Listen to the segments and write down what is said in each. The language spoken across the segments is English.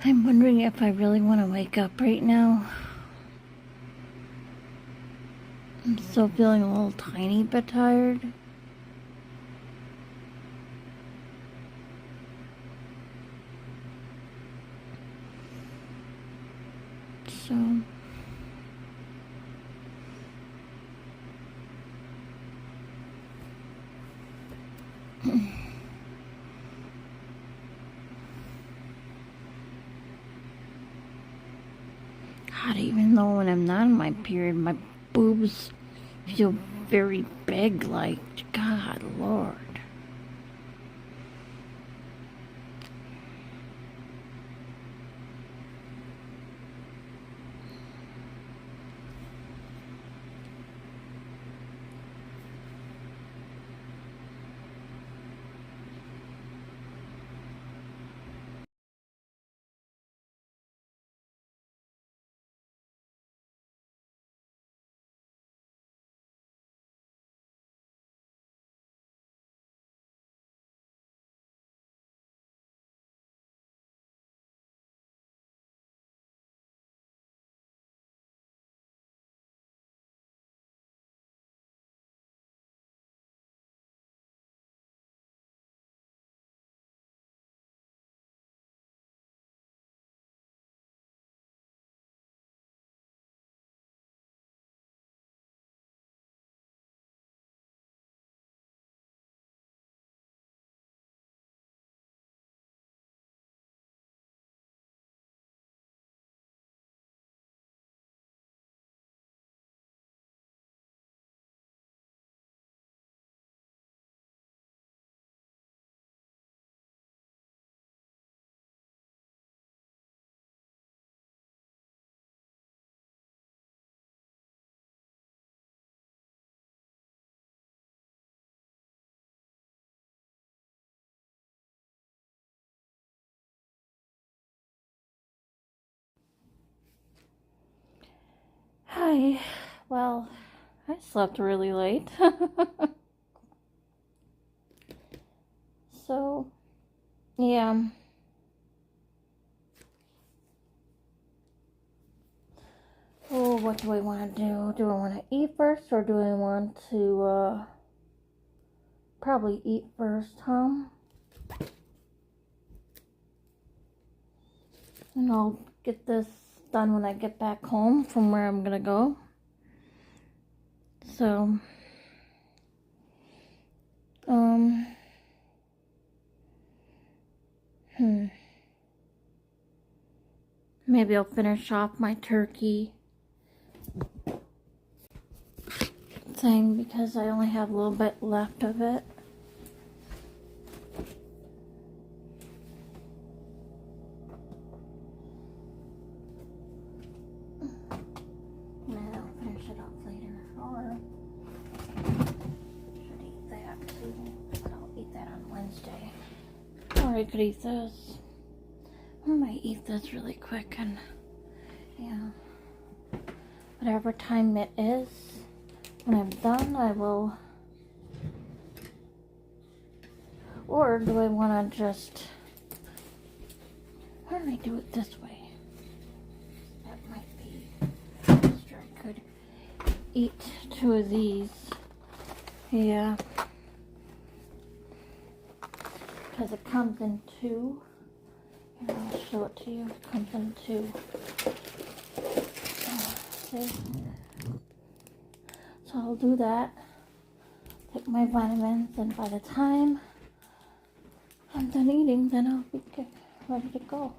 I'm wondering if I really want to wake up right now. I'm still feeling a little tiny bit tired. So God, even though when I'm not in my period, my boobs feel very big, like, God, Lord. Hi. Well, I slept really late. So, yeah. Oh, what do I want to do? Do I want to eat first or do I want to, probably eat first, huh? And I'll get this done when I get back home from where I'm gonna go. So, um, maybe I'll finish off my turkey thing because I only have a little bit left of it. And I'll finish it off later. Or should eat that too. But I'll eat that on Wednesday. Or I could eat this. I might eat this really quick and yeah. Whatever time it is, when I'm done, I will. Or do I want to just. Why don't I do it this way? That might be faster. I could eat 2 of these. Yeah. Because it comes in 2. Here, I'll show it to you. It comes in 2. See? So I'll do that. Take my vitamins, and by the time I'm done eating, then I'll be ready to go.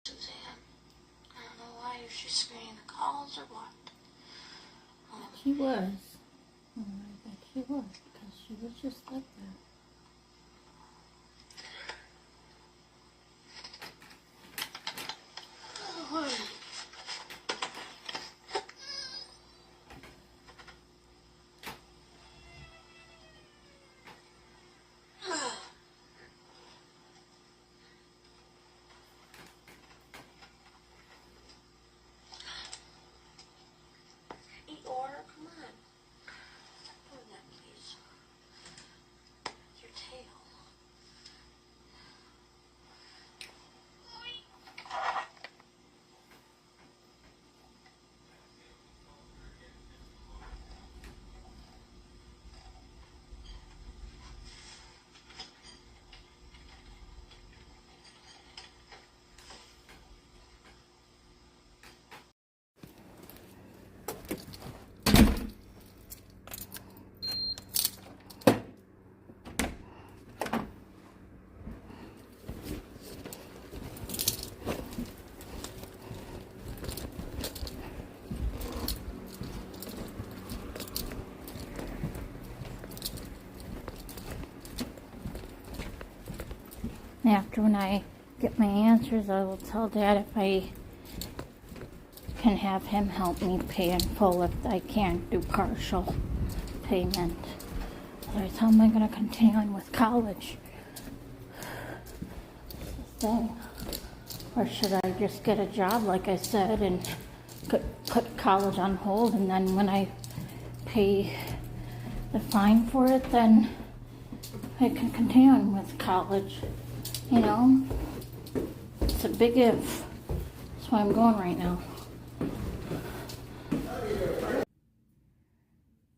Suzanne. I don't know why, if she's screening the calls or what. She was. Oh, I think she was, because she was just like that. after when I get my answers, I will tell Dad if I can have him help me pay in full if I can't do partial payment. Otherwise, how am I going to continue on with college? So, or should I just get a job, like I said, and put college on hold, and then when I pay the fine for it, then I can continue on with college. You know, it's a big if. That's why I'm going right now.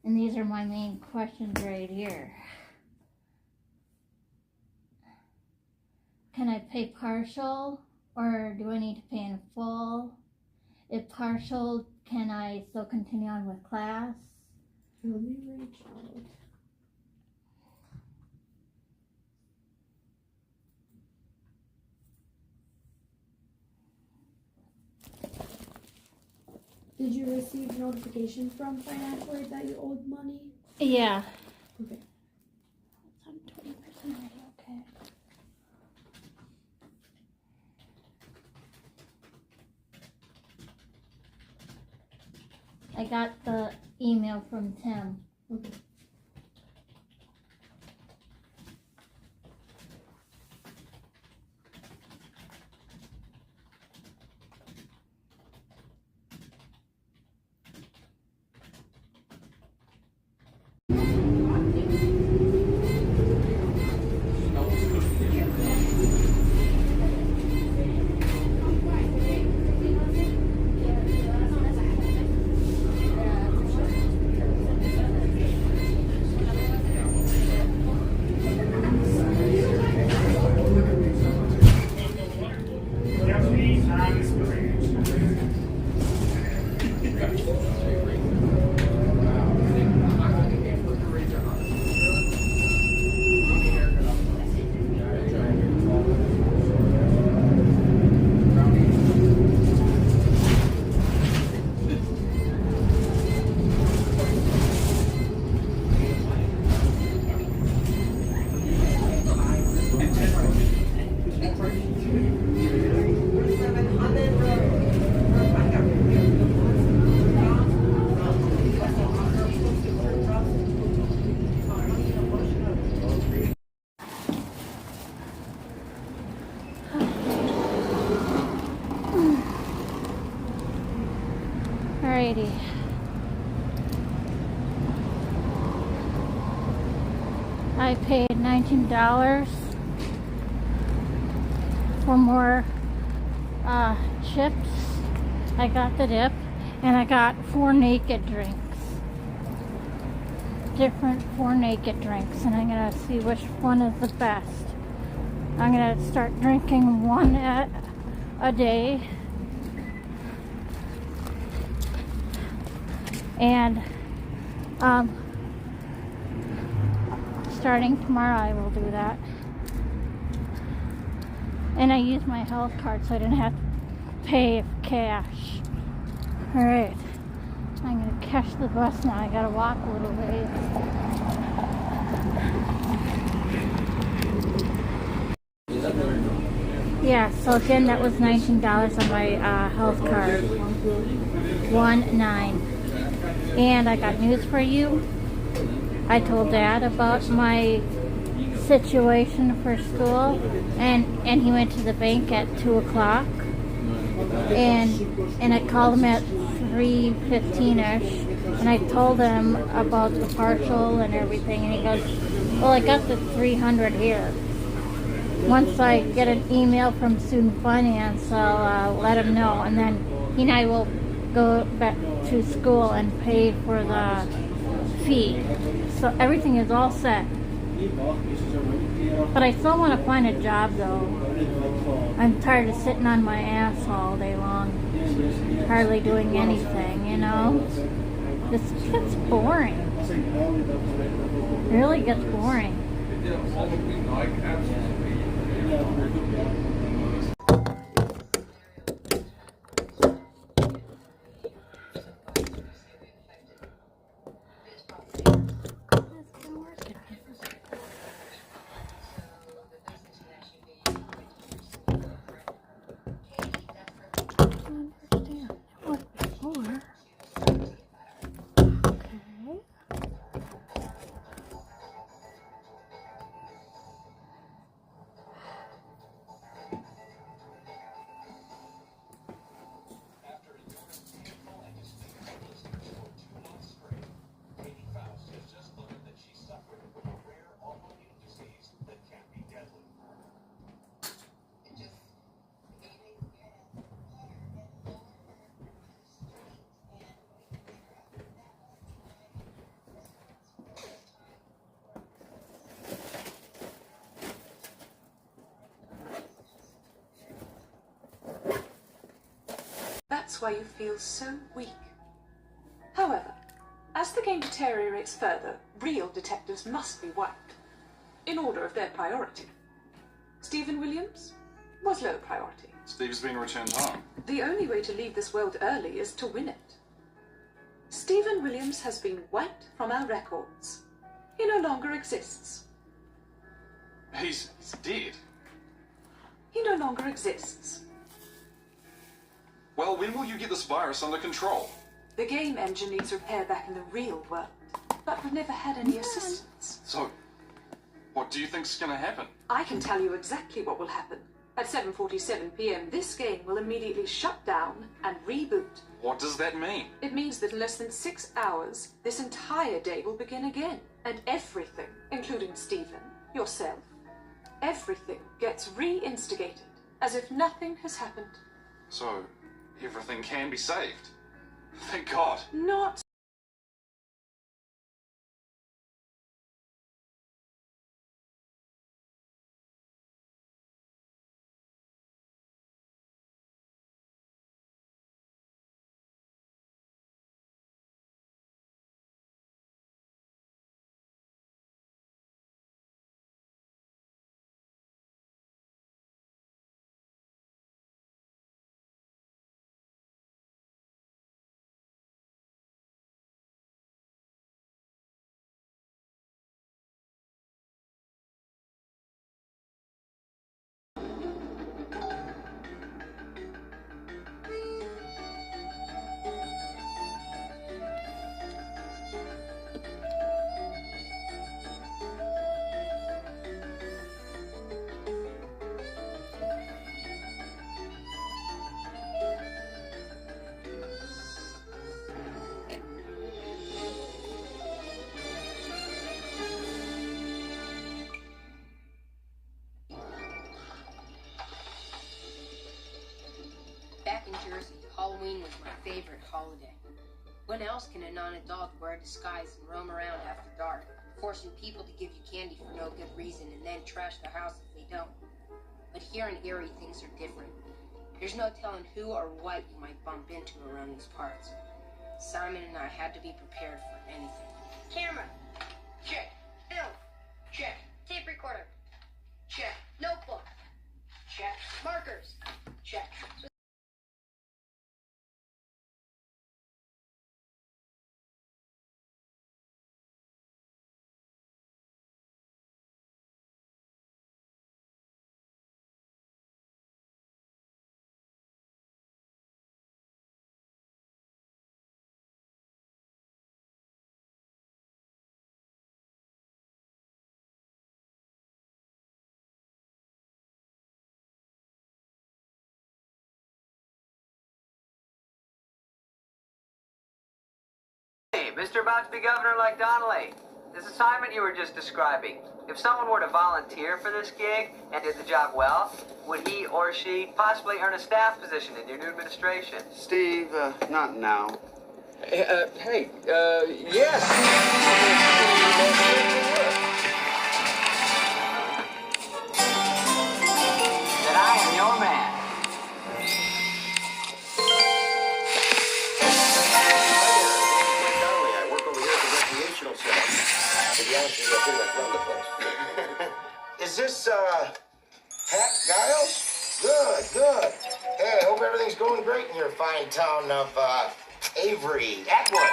And these are my main questions right here. Can I pay partial, or do I need to pay in full? If partial, can I still continue on with class? Let me reach out. Did you receive notification from financial aid that you owed money? Yeah. Okay. I'm 20% already, okay. I got the email from Tim. Okay. Alrighty. I paid $19 for more chips. I got the dip, and I got 4 naked drinks. Different 4 naked drinks, and I'm gonna see which one is the best. I'm gonna start drinking one a day. And starting tomorrow I will do that. And I use my health card so I didn't have to pay cash. Alright. I'm gonna catch the bus now. I gotta walk a little ways. Yeah, so again that was $19 on my health card. 19. And I got news for you. I told Dad about my situation for school, and he went to the bank at 2 o'clock, and I called him at 3:15ish, and I told him about the partial and everything, and he goes, well, I got the 300 here. Once I get an email from Student Finance, I'll let him know, and then he and I will go back to school and pay for the fee. So everything is all set. But I still want to find a job though. I'm tired of sitting on my ass all day long, hardly doing anything, you know? This gets boring. It really gets boring. understand. It was before. Okay. That's why you feel so weak. However, as the game deteriorates further, real detectives must be wiped, in order of their priority. Stephen Williams was low priority. Steve's been returned home. The only way to leave this world early is to win it. Stephen Williams has been wiped from our records. He no longer exists. He's dead. He no longer exists. Well, when will you get this virus under control? The game engine needs repair back in the real world, but we've never had any assistance. So, what do you think's gonna happen? I can tell you exactly what will happen. At 7:47 p.m., this game will immediately shut down and reboot. What does that mean? It means that in less than 6 hours, this entire day will begin again. And everything, including Stephen, yourself, everything gets re-instigated, as if nothing has happened. So, everything can be saved. Thank God. Not Back in Jersey, Halloween was my favorite holiday. When else can a non-adult wear a disguise and roam around after dark, forcing people to give you candy for no good reason and then trash the house if they don't? But here in Erie, things are different. There's no telling who or what you might bump into around these parts. Simon and I had to be prepared for anything. Camera. Check. Film. Check. Tape recorder. Check. Notebook. Check. Markers. Check. Hey, Mr. About to be governor like Donnelly. This assignment you were just describing. If someone were to volunteer for this gig and did the job well, would he or she possibly earn a staff position in your new administration? Steve, not now. Yes. That I am your man. I work over here at the recreational center. To be honest with you, I pretty much run the place. Is this, Pat Giles? Good. Hey, I hope everything's going great in your fine town of, Avery, Atwood.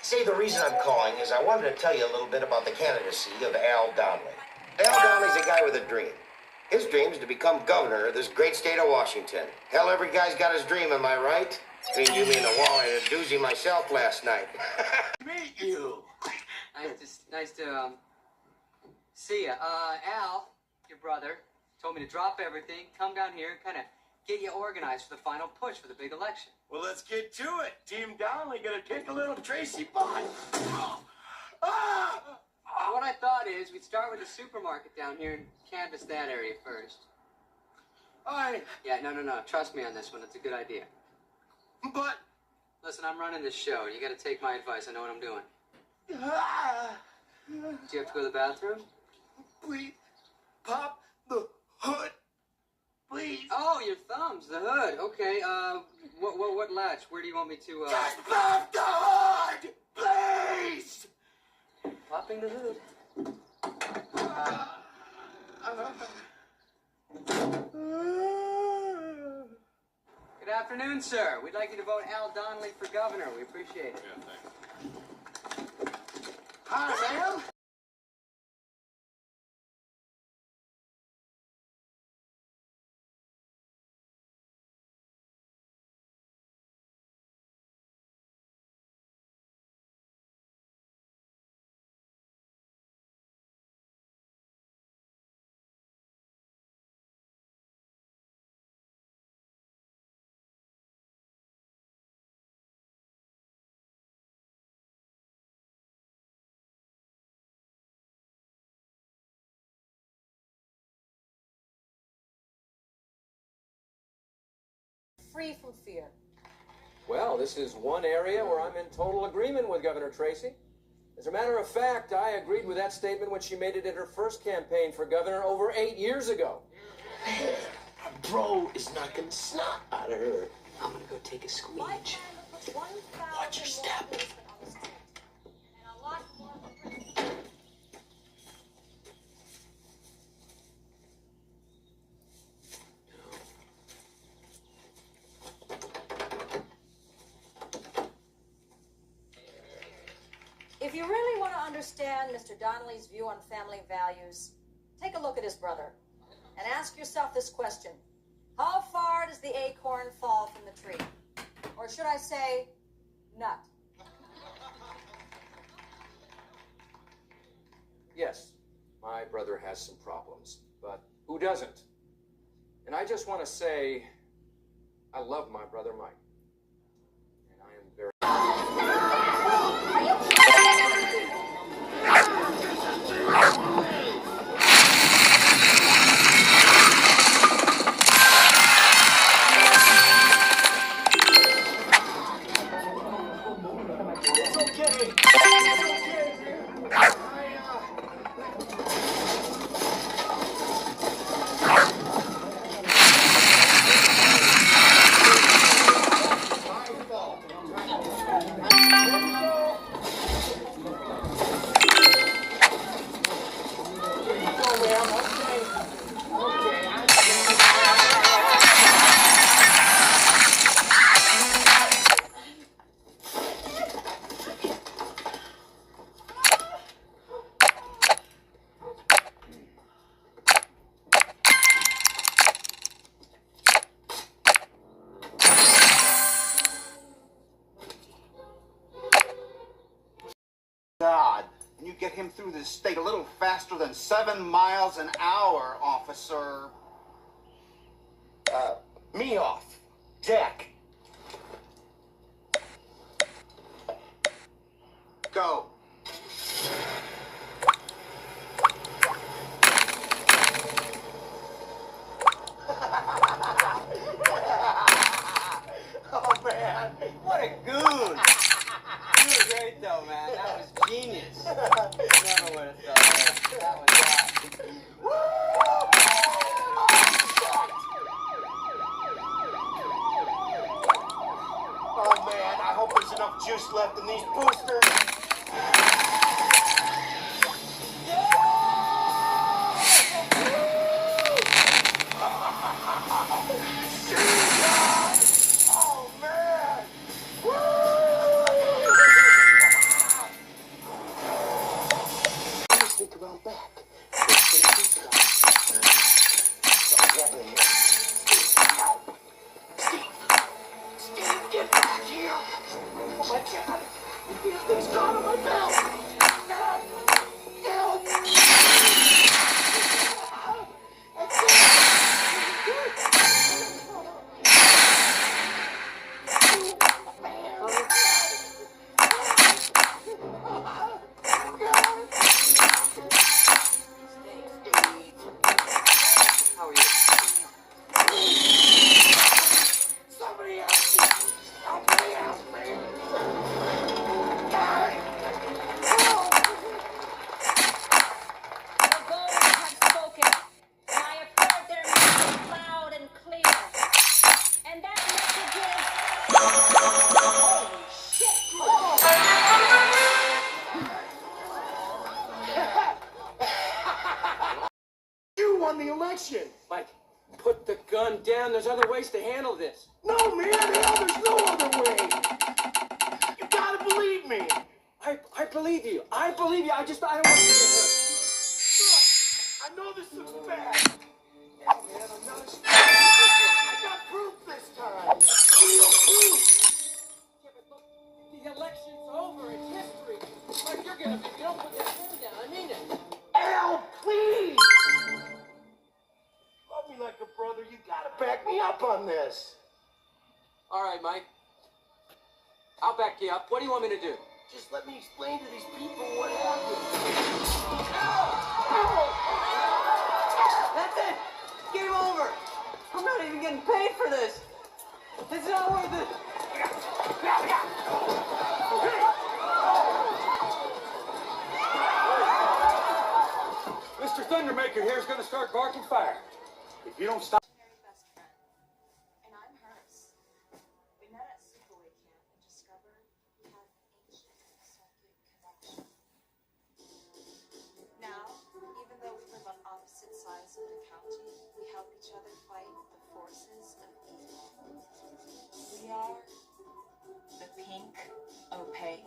Say, the reason I'm calling is I wanted to tell you a little bit about the candidacy of Al Donnelly. Al Donnelly's a guy with a dream. His dream is to become governor of this great state of Washington. Hell, every guy's got his dream, am I right? Between you, me, and the wall, I had a doozy myself last night. Meet you. Nice to see ya. Al, your brother, told me to drop everything, come down here, and kind of get you organized for the final push for the big election. Well, let's get to it. Team Donnelly gonna take a little Tracy bite. What I thought is we'd start with the supermarket down here and canvass that area first. Yeah, no. Trust me on this one. It's a good idea. But... Listen, I'm running this show. You got to take my advice. I know what I'm doing. Do you have to go to the bathroom? Please, pop the hood. Please. Oh, your thumbs, the hood. Okay. What latch? Where do you want me to? Just pop the hood, please. Popping the hood. Good afternoon, sir. We'd like you to vote Al Donnelly for governor. We appreciate it. Yeah, thanks. Hi, ma'am. Free from fear. Well, this is one area where I'm in total agreement with Governor Tracy. As a matter of fact, I agreed with that statement when she made it in her first campaign for governor over 8 years ago. Bro is knocking snot out of her. I'm gonna go take a squeege. Watch your step. If you really want to understand Mr. Donnelly's view on family values, take a look at his brother and ask yourself this question. How far does the acorn fall from the tree? Or should I say, nut? Yes, my brother has some problems, but who doesn't? And I just want to say, I love my brother Mike. And I am very... God, and you get him through this state a little faster than 7 miles an hour, officer. Me off. Jack. Go. Oh, man. What a goon! You were great, though, man. That was genius. Never would have thought that. That was that. Oh, man, I hope there's enough juice left in these boosters. Oh, man. Let me sneak around back. my God! It's gone on my belt! Help! How are you? Somebody help me! Help me! Help me! The voters have spoken, and I have heard their message loud and clear. And that message is... Holy shit! You won the election! Mike, put the gun down. There's other ways to handle this. No, man! Hell, there's no other way! You gotta believe me! I believe you. I believe you. I don't want you to get hurt. Look, I know this looks bad. Yeah, man, I'm not a I got proof this time. Real proof. Yeah, but look, the election's over. It's history. Mike, you're gonna be. You don't put that gun down. I mean it. Al, please! Love me like a brother. You gotta back me up on this. All right, Mike. I'll back you up. What do you want me to do? Just let me explain to these people what happened. Ow! That's it! Game over! I'm not even getting paid for this! It's not worth it! Mr. Thundermaker here is going to start barking fire. If you don't stop. Best friend, and I'm hers. We met at sleepaway camp and discovered we had an ancient psychic connection. Now, even though we live on opposite sides of the county, we help each other fight the forces of evil. We are the Pink Opaque.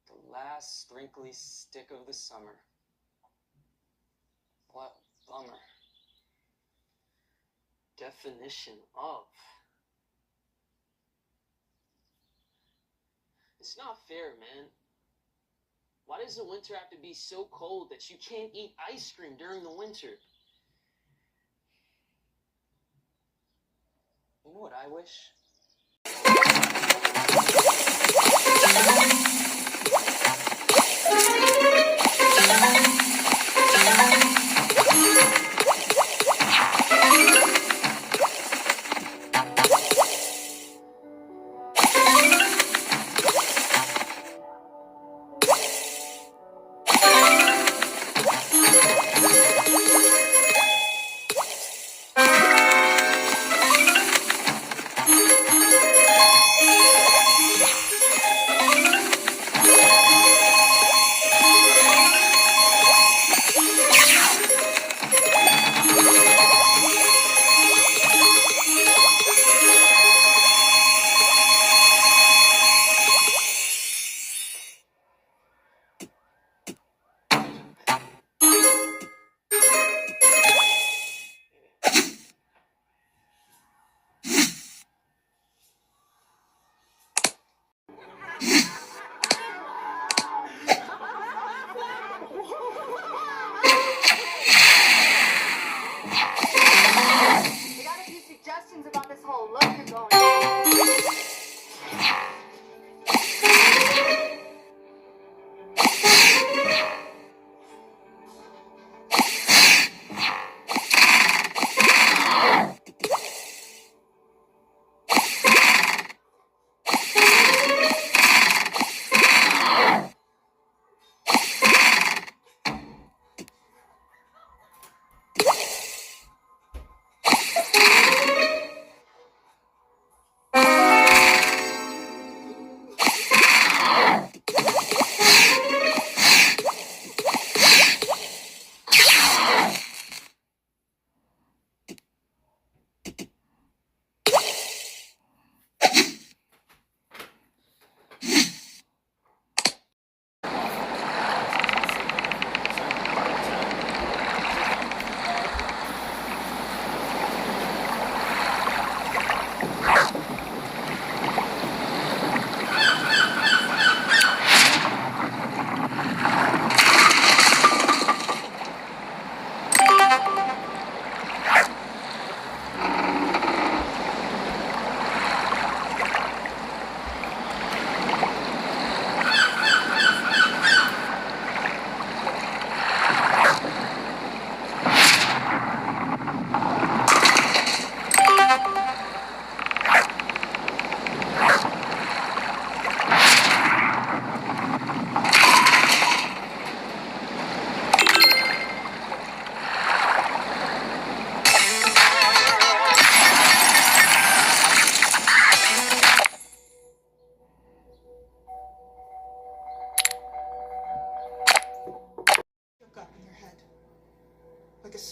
The last sprinkly stick of the summer. What a bummer. Definition of. It's not fair, man. Why does the winter have to be so cold that you can't eat ice cream during the winter? You know what I wish?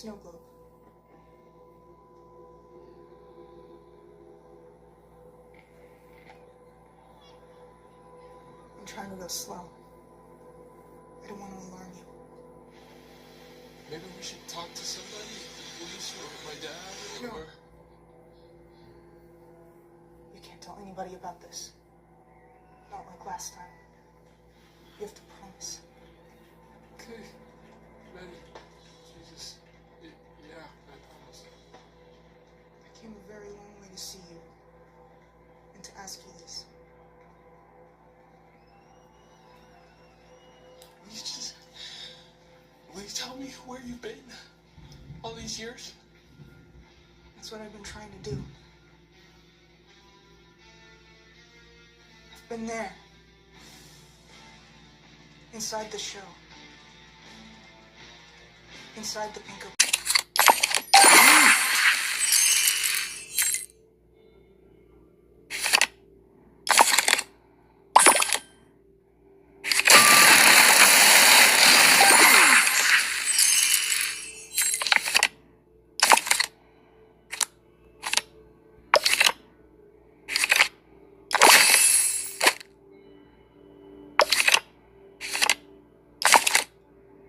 Snow globe. I'm trying to go slow. I don't want to alarm you. Maybe we should talk to somebody, the police or my dad, No. or... You can't tell anybody about this. Not like last time. You have to promise. Okay. Ready. Jesus. Yeah, I promise. I came a very long way to see you. And to ask you this. Will you tell me where you've been all these years? That's what I've been trying to do. I've been there. Inside the show. Inside the pink.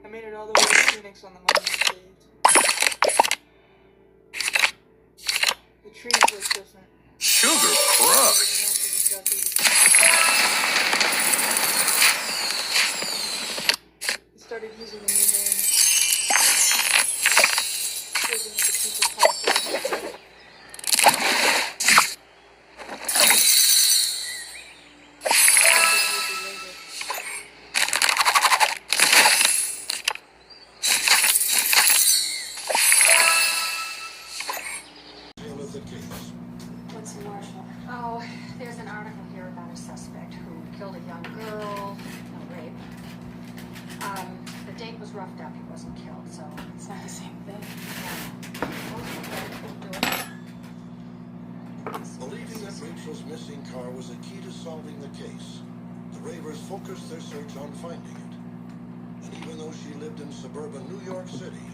I made it all the way to Phoenix on the money I saved. The trees look different. Sugar Crush. He started using a new name. Taking the people's passport. What's the marshal? Oh, there's an article here about a suspect who killed a young girl. No rape. The date was roughed up. He wasn't killed, so it's not the same thing. Believing that Rachel's missing car was a key to solving the case, the Ravers focused their search on finding it. And even though she lived in suburban New York City,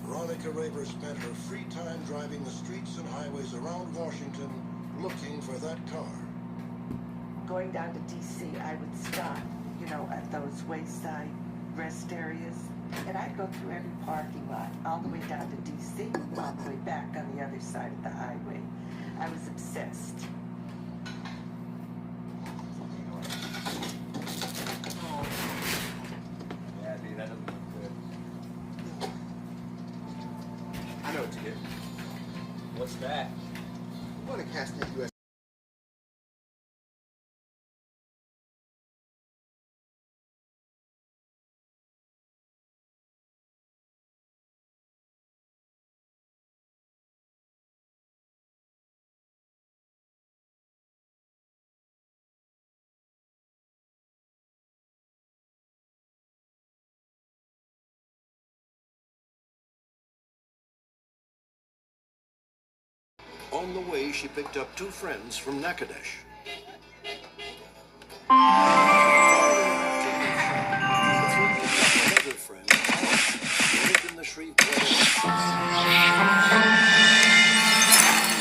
Veronica Raver spent her free time driving the streets and highways around Washington looking for that car. Going down to D.C., I would stop, at those wayside rest areas, and I'd go through every parking lot, all the way down to D.C., all the way back on the other side of the highway. I was obsessed. Yeah, dude, that doesn't look good. I know what to do. What's that? I want to cast the U.S. On the way, she picked up two friends from Natchitoches. Another friend, who lived in the Shreveport area.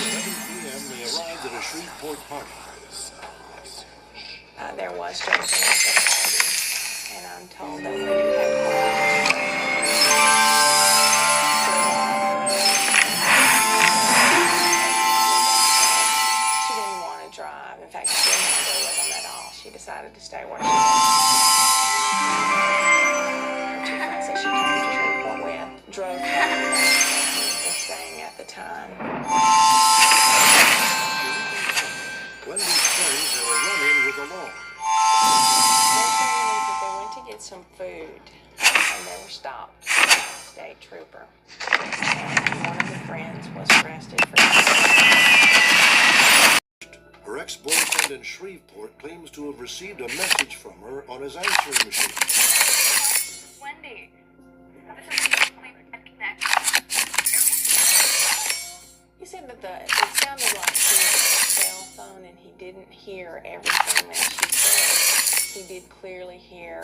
11 p.m., they arrived at a Shreveport party. There was drinking at the party, and I'm told that when you have she didn't want to drive. In fact, she didn't want to go with them at all. She decided to stay where she was. Her two friends that she came to Shreveport with drove her to was staying at the time. Wendy's friends had a run-in with the law. They went to get some food, and they were stopped by a state trooper. And one of the friends was arrested for Her ex-boyfriend in Shreveport claims to have received a message from her on his answering machine. Wendy, this is Cleveland Connect. He said that it sounded like he was on a cell phone and he didn't hear everything that she said. He did clearly hear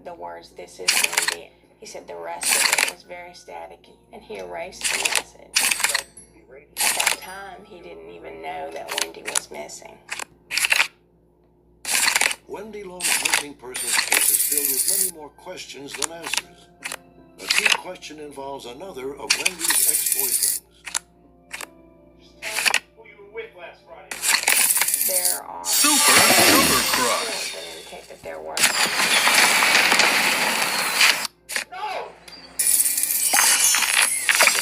the words, "This is Wendy." He He said the rest of it was very static, and he erased the message. At that time, he didn't even know that Wendy was missing. Wendy Long's missing persons case is filled with many more questions than answers. A key question involves another of Wendy's ex-boyfriends. Who you were with last Friday? There are Super Crush. that indicate that there were. No! The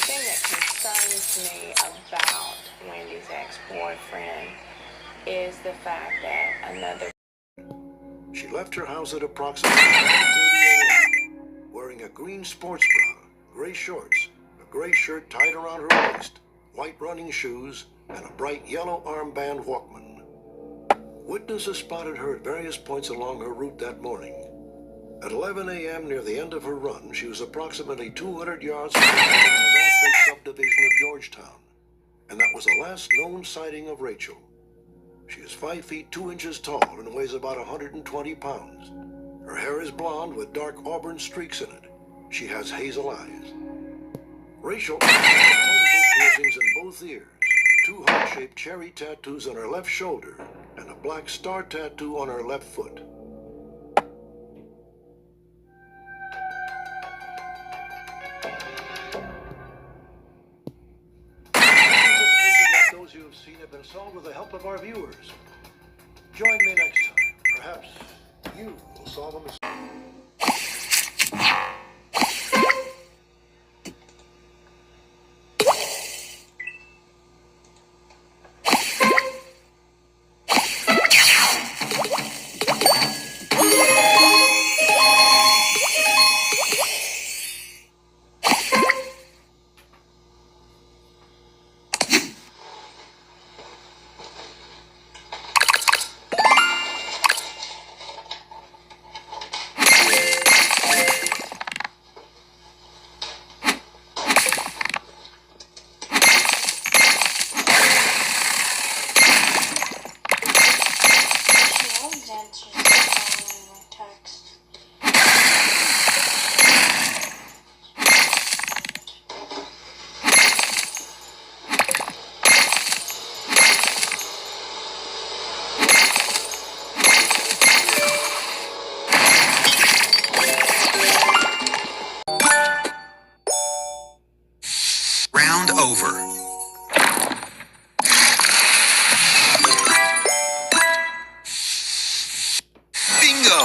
thing that concerns me about Wendy's ex-boyfriend is the fact that another. She left her house at approximately 9:30 a.m. wearing a green sports bra, gray shorts, a gray shirt tied around her waist, white running shoes, and a bright yellow armband Walkman. Witnesses spotted her at various points along her route that morning. At 11 a.m. near the end of her run, she was approximately 200 yards from the North Lake subdivision of Georgetown, and that was the last known sighting of Rachel. She is 5 feet 2 inches tall and weighs about 120 pounds. Her hair is blonde with dark auburn streaks in it. She has hazel eyes. Rachel has multiple piercings in both ears, 2 heart-shaped cherry tattoos on her left shoulder, and a black star tattoo on her left foot. Those you have seen have been solved with the help of our viewers. Join me next time. Perhaps you will solve them. Round over. Bingo!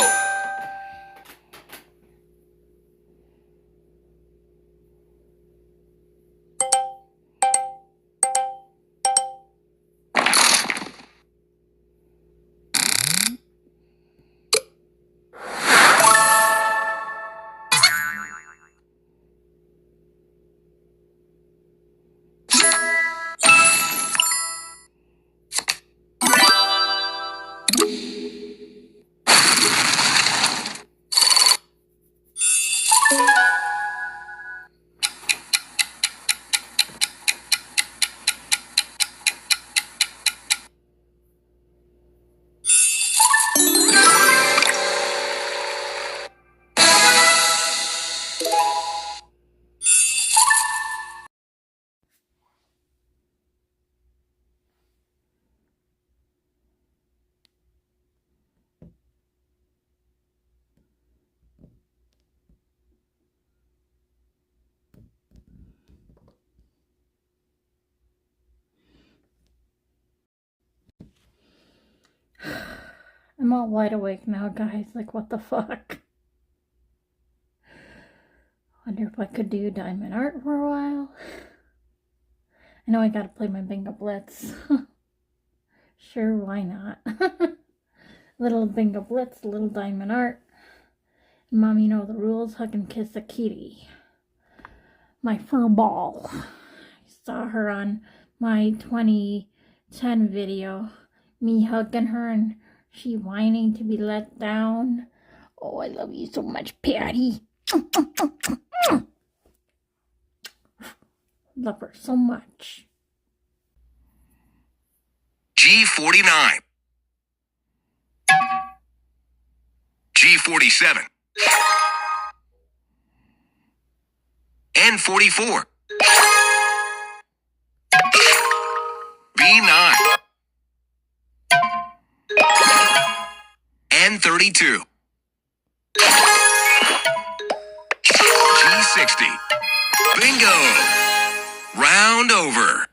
I'm all wide awake now, guys. Like, what the fuck? Wonder if I could do diamond art for a while. I know I gotta play my Bingo Blitz. Sure, why not? Little Bingo Blitz, little diamond art. Mom, you know the rules. Hug and kiss a kitty. My fur ball. I saw her on my 2010 video. Me hugging her and she whining to be let down. Oh, I love you so much, Patty. Love her so much. G49. G47. and 44. B9 and 32. G60. Bingo! Round over.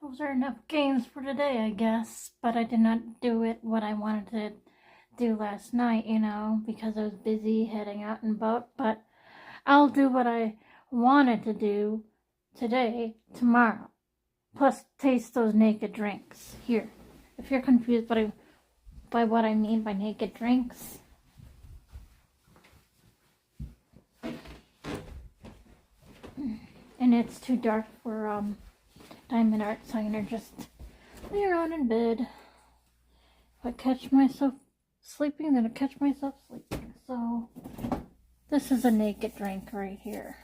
Those are enough games for today, I guess. But I did not do it what I wanted to do last night, you know, because I was busy heading out and about. But I'll do what I wanted to do today, tomorrow. Plus, taste those naked drinks. Here, if you're confused by what I mean by naked drinks. And it's too dark for Diamond Art, so I'm gonna just lay around in bed. If I catch myself sleeping, then I catch myself sleeping. So, this is a naked drink right here.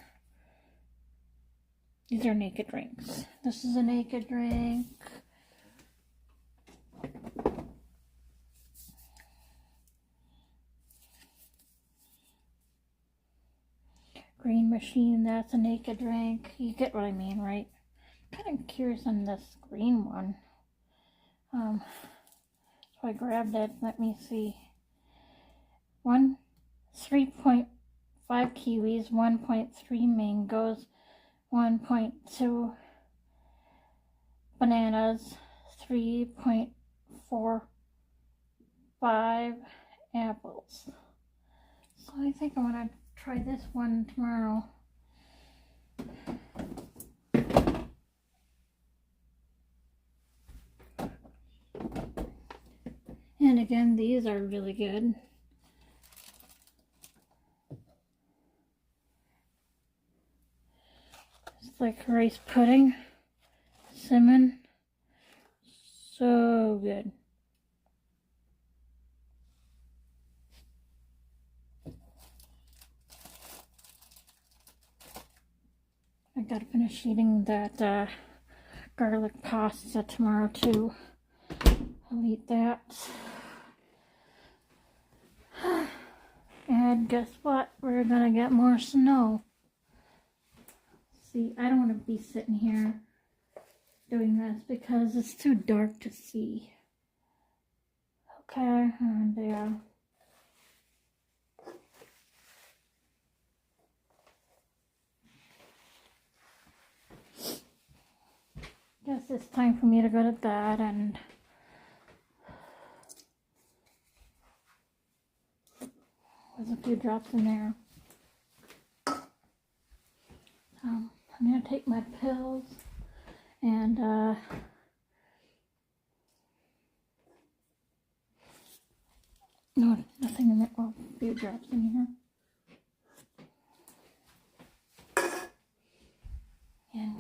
These are naked drinks. This is a naked drink. Green Machine, that's a naked drink. You get what I mean, right? I'm kind of curious on this green one. So I grabbed it. Let me see. 3.5 kiwis, 1.3 mangoes, 1.2 bananas, 3.45 apples. So I think I'm gonna try this one tomorrow. And again, these are really good. It's like rice pudding, cinnamon, so good. I gotta finish eating that garlic pasta tomorrow too. I'll eat that. And guess what? We're gonna get more snow. See, I don't want to be sitting here doing this because it's too dark to see. Okay, and yeah. Guess it's time for me to go to bed, and there's a few drops in there. I'm gonna take my pills and no, nothing in there. Well, a few drops in here. And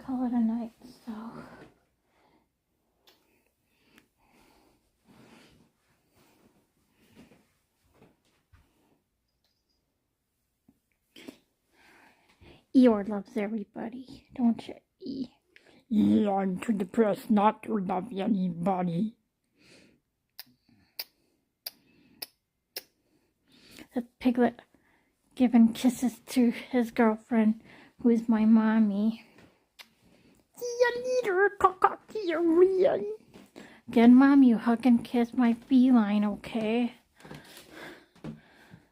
call it a night, so. Eeyore loves everybody, don't you, E? Yeah, I'm too depressed not to love anybody. The piglet giving kisses to his girlfriend, who is my mommy. Again, Mom, you hug and kiss my feline, okay?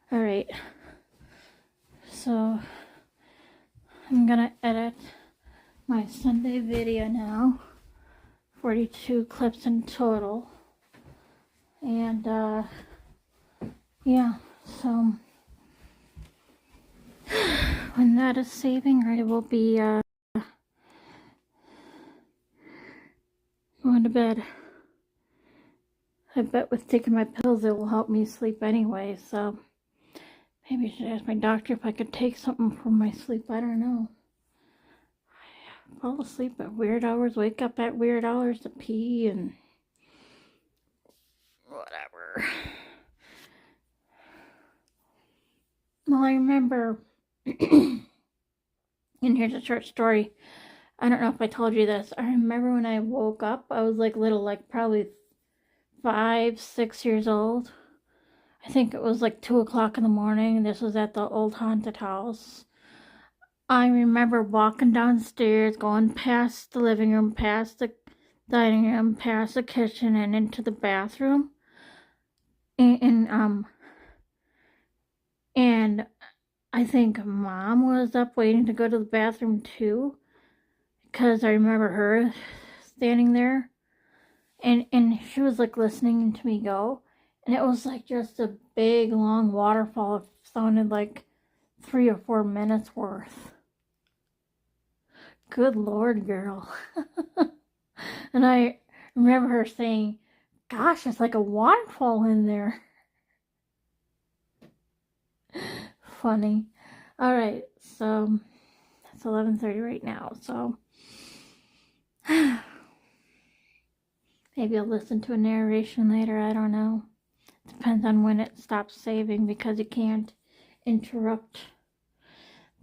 Alright. So, I'm gonna edit my Sunday video now. 42 clips in total. And, yeah, so when that is saving, I will be, going to bed. I bet with taking my pills it will help me sleep anyway, so maybe I should ask my doctor if I could take something for my sleep. I don't know. I fall asleep at weird hours, wake up at weird hours to pee and whatever. Well, I remember, and here's a short story. I don't know if I told you this. I remember when I woke up, I was like little, like probably 5, 6 years old. I think it was like 2 o'clock in the morning. This was at the old haunted house. I remember walking downstairs, going past the living room, past the dining room, past the kitchen, and into the bathroom. And I think Mom was up waiting to go to the bathroom too, because I remember her standing there, and she was like listening to me go, and it was like just a big long waterfall. It sounded like 3 or 4 minutes worth. Good Lord, girl. And I remember her saying, gosh, it's like a waterfall in there. Funny. Alright, so it's 11:30 right now, so maybe I'll listen to a narration later, I don't know. Depends on when it stops saving, because it can't interrupt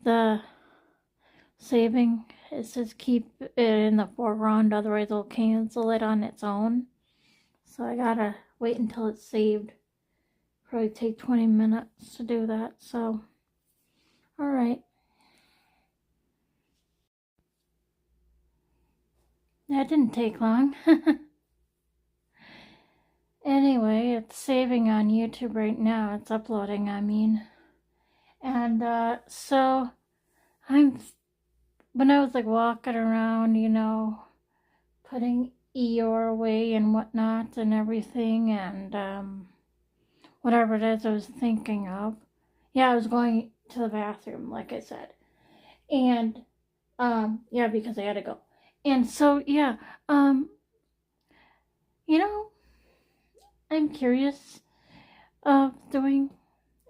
the saving. It says keep it in the foreground, otherwise it'll cancel it on its own. So I gotta wait until it's saved. Probably take 20 minutes to do that, so alright. That didn't take long. Anyway, it's saving on YouTube right now. It's uploading, I mean. And so when I was like walking around, you know, putting Eeyore away and whatnot and everything, and whatever it is I was thinking of. Yeah, I was going to the bathroom, like I said. And yeah, because I had to go. And so yeah, you know, I'm curious of doing,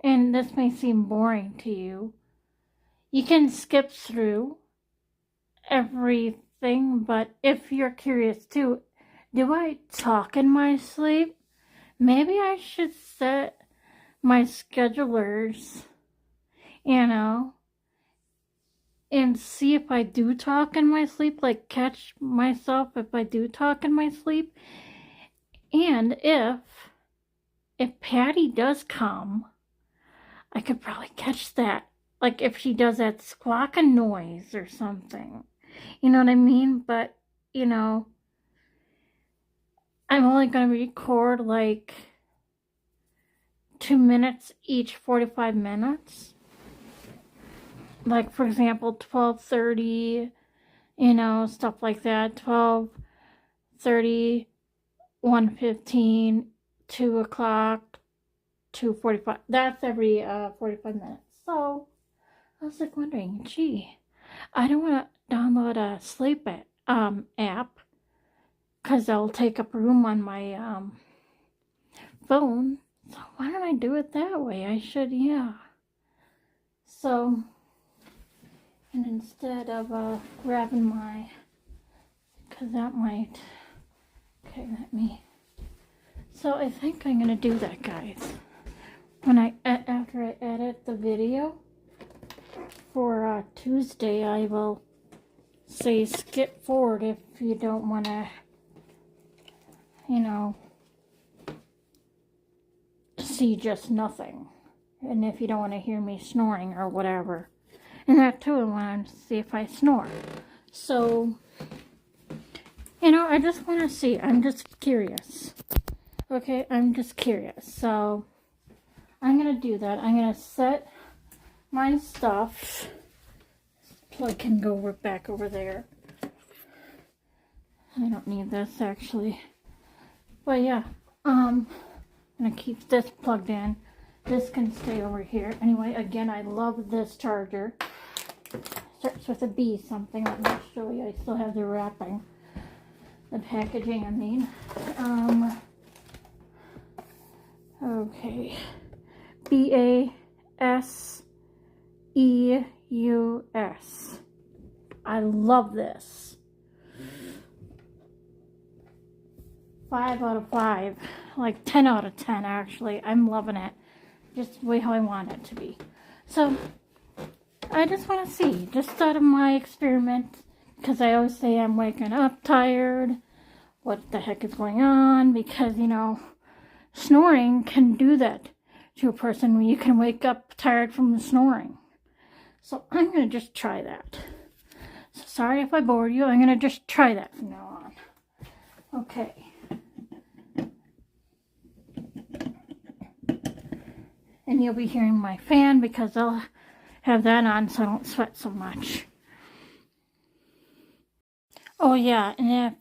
and this may seem boring to you. You can skip through everything, but if you're curious too, do I talk in my sleep? Maybe I should set my schedulers, you know, and see if I do talk in my sleep, like catch myself if I do talk in my sleep. And if Patty does come, I could probably catch that. Like if she does that squawking noise or something. You know what I mean? But, you know, I'm only going to record like 2 minutes each 45 minutes. Like, for example, 12:30, you know, stuff like that. 12:30, 1:15, 2 o'clock, 2:45. That's every 45 minutes. So, I was like wondering, gee, I don't want to download a sleep app because it'll take up room on my phone. So, why don't I do it that way? I should, yeah. So, and instead of grabbing my, because that might, okay, let me, so I think I'm going to do that, guys. When after I edit the video for Tuesday, I will say skip forward if you don't want to, you know, see just nothing. And if you don't want to hear me snoring or whatever. And that too, I want to see if I snore. So, you know, I just want to see. I'm just curious. Okay, I'm just curious. So, I'm going to do that. I'm going to set my stuff. This plug can go back over there. I don't need this, actually. But yeah, I'm going to keep this plugged in. This can stay over here. Anyway, again, I love this charger. Starts with a B something. Let me show you. I still have the wrapping. The packaging, I mean. Okay. BASEUS. I love this. 5 out of 5. Like 10 out of 10, actually. I'm loving it. Just the way how I want it to be. So, I just want to see, just out of my experiment, because I always say I'm waking up tired, what the heck is going on, because, you know, snoring can do that to a person when you can wake up tired from the snoring. So I'm going to just try that. So sorry if I bored you, I'm going to just try that from now on. Okay. And you'll be hearing my fan because I'll have that on so I don't sweat so much. Oh yeah, and if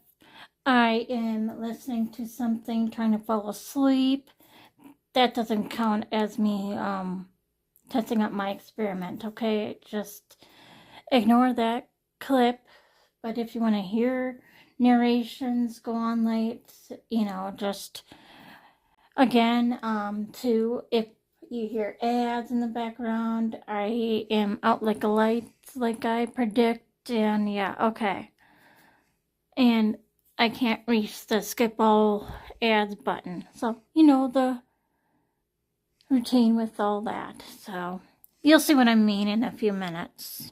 I am listening to something trying to fall asleep, that doesn't count as me testing out my experiment, okay? Just ignore that clip. But if you want to hear narrations go on late, you know, just again, if you hear ads in the background, I am out like a light, like I predict, and yeah, okay. And I can't reach the skip all ads button. So, you know, the routine with all that. So, you'll see what I mean in a few minutes.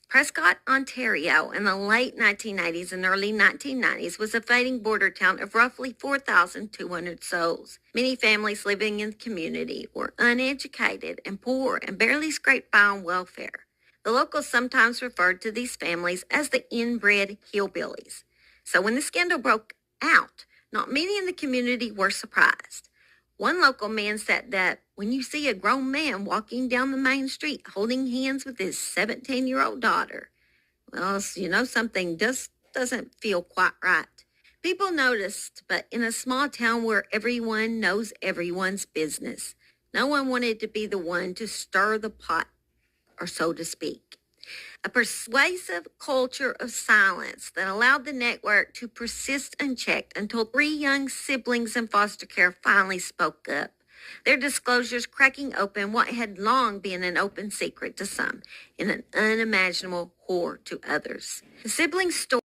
Prescott, Ontario, in the late 1980s and early 1990s was a fading border town of roughly 4,200 souls. Many families living in the community were uneducated and poor and barely scraped by on welfare. The locals sometimes referred to these families as the inbred hillbillies. So when the scandal broke out, not many in the community were surprised. One local man said that when you see a grown man walking down the main street holding hands with his 17-year-old daughter, well, you know, something just doesn't feel quite right. People noticed, but in a small town where everyone knows everyone's business, no one wanted to be the one to stir the pot, or so to speak. A persuasive culture of silence that allowed the network to persist unchecked until 3 young siblings in foster care finally spoke up. Their disclosures cracking open what had long been an open secret to some and an unimaginable horror to others. The siblings' story